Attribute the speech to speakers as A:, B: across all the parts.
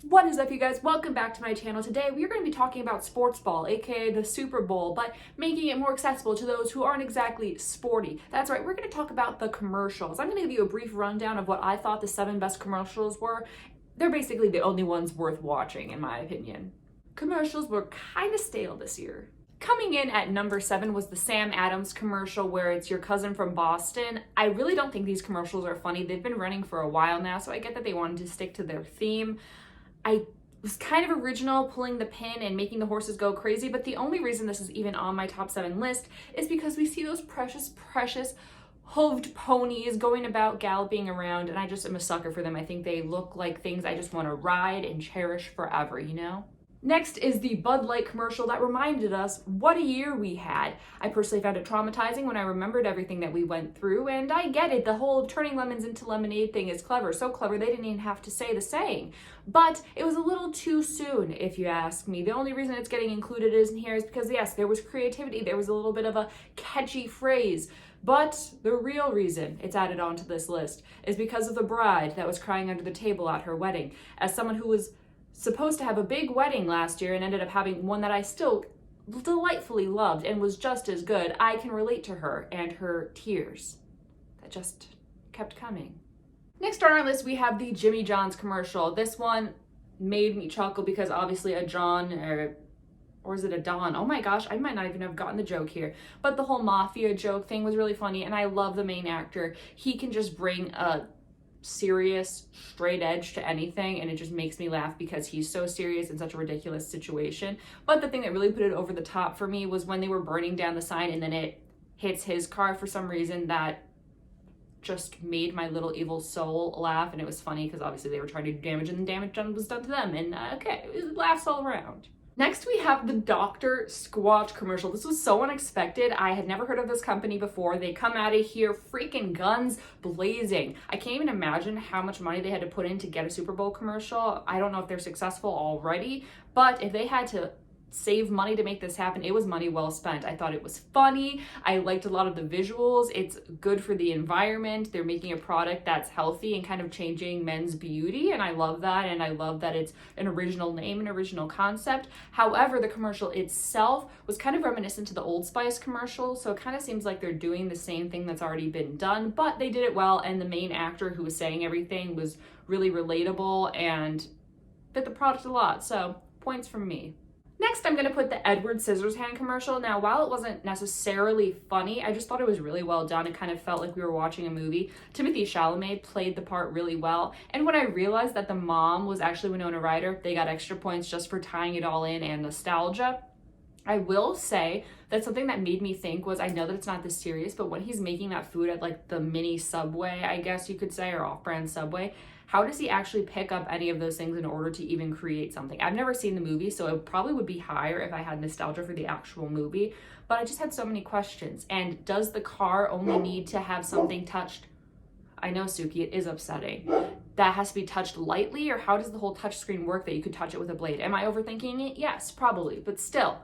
A: What is up, you guys? Welcome back to my channel. Today we are going to be talking about sports ball, aka the Super Bowl, but making it more accessible to those who aren't exactly sporty. That's right, we're going to talk about the commercials. I'm going to give you a brief rundown of what I thought the 7 best commercials were. They're basically the only ones worth watching, in my opinion. Commercials were kind of stale this year. Coming in at number 7 was the Sam Adams commercial where it's your cousin from Boston. I really don't think these commercials are funny. They've been running for a while now, so I get that they wanted to stick to their theme. I was kind of original, pulling the pin and making the horses go crazy, but the only reason this is even on my top 7 list is because we see those precious hooved ponies going about galloping around, and I just am a sucker for them. I think they look like things I just want to ride and cherish forever, you know? Next is the Bud Light commercial that reminded us what a year we had. I personally found it traumatizing when I remembered everything that we went through, and I get it, the whole turning lemons into lemonade thing is clever, so clever they didn't even have to say the saying. But it was a little too soon, if you ask me. The only reason it's getting included in here is because, yes, there was creativity, there was a little bit of a catchy phrase. But the real reason it's added onto this list is because of the bride that was crying under the table at her wedding. As someone who was supposed to have a big wedding last year and ended up having one that I still delightfully loved and was just as good, I can relate to her and her tears that just kept coming. Next on our list, we have the Jimmy John's commercial. This one made me chuckle because obviously a John, or is it a Don? Oh my gosh, I might not even have gotten the joke here. But the whole mafia joke thing was really funny, and I love the main actor. He can just bring a serious straight edge to anything, and it just makes me laugh because he's so serious in such a ridiculous situation. But the thing that really put it over the top for me was when they were burning down the sign and then it hits his car for some reason. That just made my little evil soul laugh, and it was funny because obviously they were trying to do damage and the damage done was done to them, and okay, it laughs all around. Next, we have the Dr. Squatch commercial. This was so unexpected. I had never heard of this company before. They come out of here freaking guns blazing. I can't even imagine how much money they had to put in to get a Super Bowl commercial. I don't know if they're successful already, but if they had to save money to make this happen, it was money well spent. I thought it was funny. I liked a lot of the visuals. It's good for the environment. They're making a product that's healthy and kind of changing men's beauty, and I love that, and I love that it's an original name, an original concept. However, the commercial itself was kind of reminiscent to the Old Spice commercial, so it kind of seems like they're doing the same thing that's already been done, but they did it well, and the main actor who was saying everything was really relatable and fit the product a lot, so points from me. Next, I'm going to put the Edward Scissorhands commercial. Now, while it wasn't necessarily funny, I just thought it was really well done. It kind of felt like we were watching a movie. Timothée Chalamet played the part really well. And when I realized that the mom was actually Winona Ryder, they got extra points just for tying it all in and nostalgia. I will say that something that made me think was, I know that it's not this serious, but when he's making that food at like the mini Subway, I guess you could say, or off-brand Subway, how does he actually pick up any of those things in order to even create something? I've never seen the movie, so it probably would be higher if I had nostalgia for the actual movie, but I just had so many questions. And does the car only need to have something touched? I know, Suki, it is upsetting. That has to be touched lightly, or how does the whole touchscreen work that you could touch it with a blade? Am I overthinking it? Yes, probably, but still.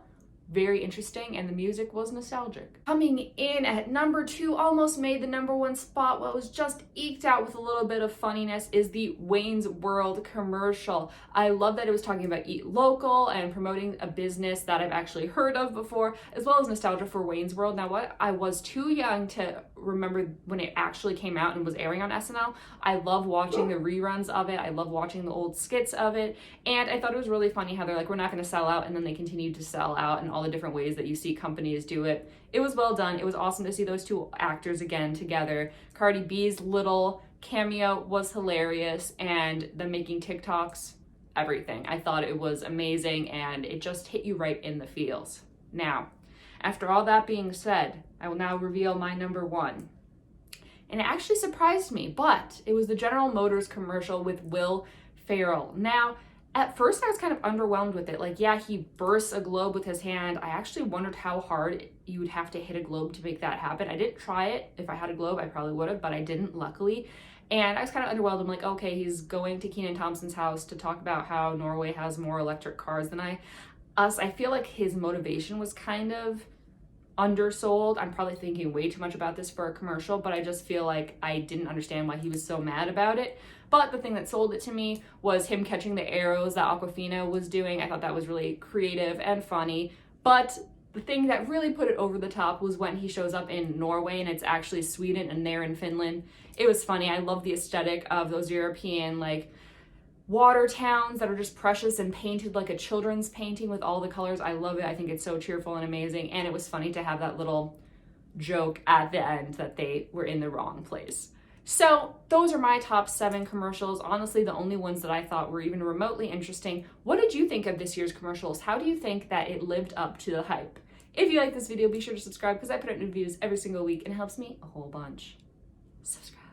A: Very interesting, and the music was nostalgic. Coming in at number 2, almost made the number 1 spot, what was just eked out with a little bit of funniness, is the Wayne's World commercial. I love that it was talking about eat local and promoting a business that I've actually heard of before, as well as nostalgia for Wayne's World. Now, what I was too young to remember when it actually came out and was airing on SNL. I love watching the reruns of it. I love watching the old skits of it, and I thought it was really funny how they're like, we're not going to sell out, and then they continued to sell out, and all the different ways that you see companies do it. It was well done. It was awesome to see those two actors again together. Cardi B's little cameo was hilarious, and them making TikToks, everything. I thought it was amazing, and it just hit you right in the feels. Now, after all that being said, I will now reveal my number 1. And it actually surprised me, but it was the General Motors commercial with Will Ferrell. Now, at first, I was kind of underwhelmed with it. Like, yeah, he bursts a globe with his hand. I actually wondered how hard you would have to hit a globe to make that happen. I didn't try it. If I had a globe, I probably would have, but I didn't, luckily. And I was kind of underwhelmed. I'm like, okay, he's going to Kenan Thompson's house to talk about how Norway has more electric cars than us. I feel like his motivation was kind of undersold. I'm probably thinking way too much about this for a commercial, but I just feel like I didn't understand why he was so mad about it. But the thing that sold it to me was him catching the arrows that Aquafina was doing. I thought that was really creative and funny. But the thing that really put it over the top was when he shows up in Norway and it's actually Sweden and they're in Finland. It was funny. I love the aesthetic of those European like water towns that are just precious and painted like a children's painting with all the colors. I love it. I think it's so cheerful and amazing. And it was funny to have that little joke at the end that they were in the wrong place. So those are my top 7 commercials. Honestly, the only ones that I thought were even remotely interesting. What did you think of this year's commercials? How do you think that it lived up to the hype? If you like this video, be sure to subscribe because I put out new videos every single week and it helps me a whole bunch. Subscribe.